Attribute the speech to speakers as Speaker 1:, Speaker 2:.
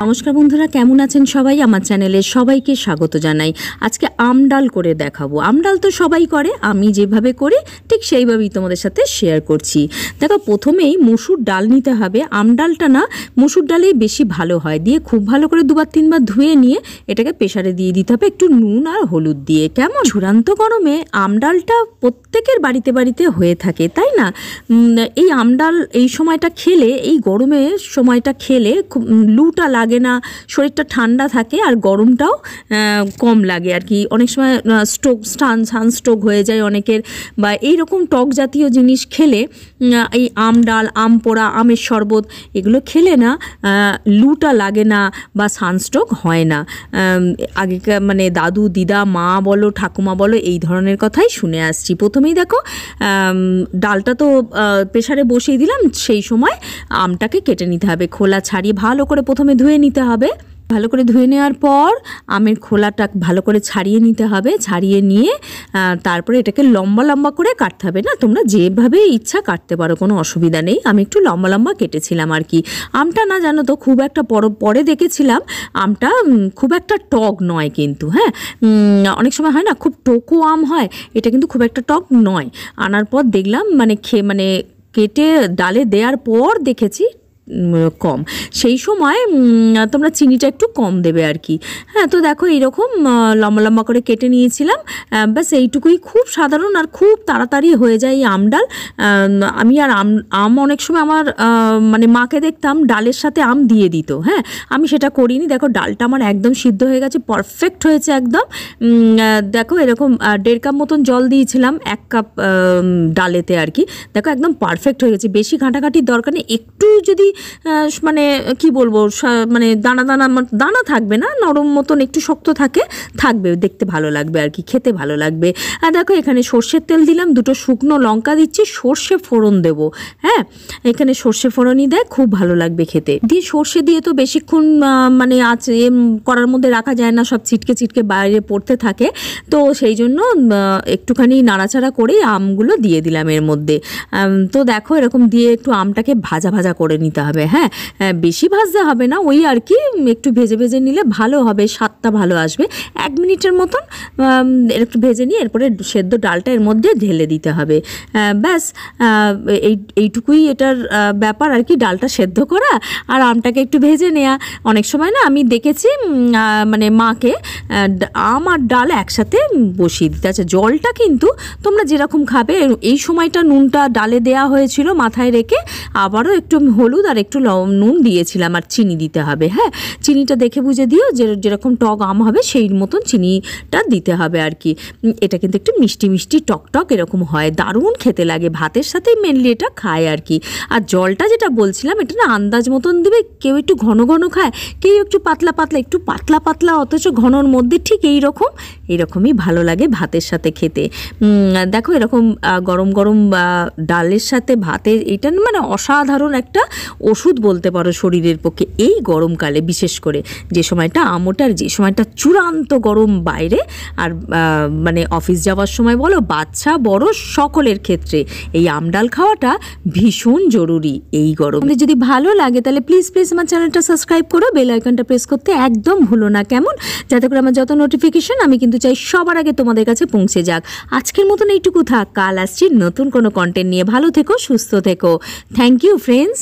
Speaker 1: নমস্কার বন্ধুরা, কেমন আছেন সবাই? আমার চ্যানেলে সবাইকে স্বাগত জানাই। আজকে আম ডাল করে দেখাবো। আম ডাল তো সবাই করে, আমি যেভাবে করি ঠিক সেইভাবেই তোমাদের সাথে শেয়ার করছি। দেখো, প্রথমেই মসুর ডাল নিতে হবে। আম ডালটা না মসুর ডালেই বেশি ভালো হয়। দিয়ে খুব ভালো করে 2-3 বার ধুয়ে নিয়ে এটাকে প্রেসারে দিয়ে দিতে হবে একটু নুন আর হলুদ দিয়ে। কেমন ঝুড়ান্ত গরমে আম ডালটা প্রত্যেকের বাড়িতে বাড়িতে হয়ে থাকে, তাই না? এই আম ডাল এই সময়টা খেলে, এই গরমের সময়টা খেলে লুটা লাগে না, শরীরটা ঠান্ডা থাকে আর গরমটাও কম লাগে আর কি। অনেক সময় সানস্ট্রোক হয়ে যায় অনেকের, বা এই রকম টক জাতীয় জিনিস খেলে, এই আম ডাল, আম পোড়া, আমের শরবত এগুলো খেলে না লুটা লাগে না বা সানস্ট্রোক হয় না। আগেকার মানে দাদু দিদা, মা বলো, ঠাকুমা বলো, এই ধরনের কথাই শুনে আসছি। প্রথমেই দেখো, ডালটা তো প্রেসারে বসিয়ে দিলাম, সেই সময় আমটাকে কেটে নিতে হবে। খোলা ছাড়িয়ে ভালো করে প্রথমে ধুয়ে নিতে হবে। ভালো করে ধুয়ে নেওয়ার পর আমের খোলাটা ভালো করে ছাড়িয়ে নিতে হবে। ছাড়িয়ে নিয়ে তারপরে এটাকে লম্বা লম্বা করে কাটতে হবে। না, তোমরা যেভাবে ইচ্ছা কাটতে পারো, কোনো অসুবিধা নেই। আমি একটু লম্বা লম্বা কেটেছিলাম আর কি। আমটা না জানো তো খুব একটা পরে দেখেছিলাম আমটা খুব একটা টক নয় কিন্তু। হ্যাঁ, অনেক সময় হয় না খুব টকো আম হয়, এটা কিন্তু খুব একটা টক নয়। আনার পর দেখলাম মানে কেটে ডালে দেওয়ার পর দেখেছি কম। সেই সময় তোমরা চিনিটা একটু কম দেবে আর কি। হ্যাঁ, তো দেখো এইরকম লম্বা লম্বা করে কেটে নিয়েছিলাম। ব্যাস এইটুকুই, খুব সাধারণ আর খুব তাড়াতাড়ি হয়ে যায় এই আম ডাল। আমি আর আম অনেক সময় আমার মানে মাকে দেখতাম ডালের সাথে আম দিয়ে দিত। হ্যাঁ, আমি সেটা করিনি। দেখো ডালটা আমার একদম সিদ্ধ হয়ে গেছে, পারফেক্ট হয়েছে একদম। দেখো এরকম 1.5 কাপ মতন জল দিয়েছিলাম 1 কাপ ডালেতে আর কি। দেখো একদম পারফেক্ট হয়ে গেছে, বেশি ঘাঁটাঘাঁটির দরকার নেই। একটু যদি মানে কি বলবো, মানে দানা থাকবে না, নরম মতন একটু শক্ত থাকবে, দেখতে ভালো লাগবে আর কি, খেতে ভালো লাগবে। আর দেখো এখানে সর্ষের তেল দিলাম, 2টো শুকনো লঙ্কা দিচ্ছি, সর্ষে ফোড়ন দেবো। হ্যাঁ, এখানে সর্ষে ফোড়নই দেয়, খুব ভালো লাগবে খেতে। দিয়ে সর্ষে দিয়ে তো বেশিক্ষণ মানে আছে করার মধ্যে রাখা যায় না, সব ছিটকে বাইরে পড়তে থাকে। তো সেই জন্য একটুখানি নাড়াচাড়া করেই আমগুলো দিয়ে দিলাম এর মধ্যে। তো দেখো এরকম দিয়ে একটু আমটাকে ভাজা ভাজা করে নিতে হবে। হ্যাঁ, বেশি ভাজতে হবে না, ওই আর কি একটু ভেজে নিলে ভালো হবে, স্বাদটা ভালো আসবে। 1 মিনিটের মতন একটু ভেজে নিয়ে এরপরে সেদ্ধ ডালটা এর মধ্যে ঢেলে দিতে হবে। ব্যাস এইটুকুই এটার ব্যাপার আর কি, ডালটা সেদ্ধ করা আর আমটাকে একটু ভেজে নেওয়া। অনেক সময় না আমি দেখেছি মানে মাকে আম আর ডাল একসাথে বসিয়ে দিতে। আচ্ছা, জলটা কিন্তু তোমরা যেরকম খাবে, এই সময়টা নুনটা ডালে দেওয়া হয়েছিল মাথায় রেখে, আবারও একটু হলুদ আর একটু নুন দিয়েছিলাম, আর চিনি দিতে হবে। হ্যাঁ, চিনিটা দেখে বুঝে দিও, যেরকম টক আম হবে সেই মতন চিনিটা দিতে হবে আর কি। এটা কিন্তু একটু মিষ্টি মিষ্টি টক এরকম হয়, দারুণ খেতে লাগে। ভাতের সাথেই মেনলি এটা খায় আর কি। আর জলটা যেটা বলছিলাম, এটা না আন্দাজ মতন দেবে। কেউ একটু ঘন ঘন খায়, কেউ একটু পাতলা পাতলা অথচ ঘনর মধ্যে, ঠিক এইরকমই ভালো লাগে ভাতের সাথে খেতে। দেখো এরকম গরম গরম ডালের সাথে ভাতের, এটা মানে অসাধারণ একটা ওষুধ বলতে পারো শরীরের পক্ষে। এই গরমকালে বিশেষ করে যে সময়টা আমটার, যে সময়টা চূড়ান্ত গরম বাইরে, আর মানে অফিস যাওয়ার সময় বলো, বাচ্চা বড় সকলের ক্ষেত্রে এই আম ডাল খাওয়াটা ভীষণ জরুরি এই গরমে। যদি ভালো লাগে তাহলে প্লিজ আমার চ্যানেলটা সাবস্ক্রাইব করো, বেল আইকনটা প্রেস করতে একদম ভুলো না, কেমন? যাতে করে আমার যত নোটিফিকেশন, আমি কিন্তু চাই সবার আগে তোমাদের কাছে পৌঁছে যাক। আজকের মতন এইটুকু থাক, কাল আসছি নতুন কোনো কন্টেন্ট নিয়ে। ভালো থেকো, সুস্থ থেকো। Thank you friends.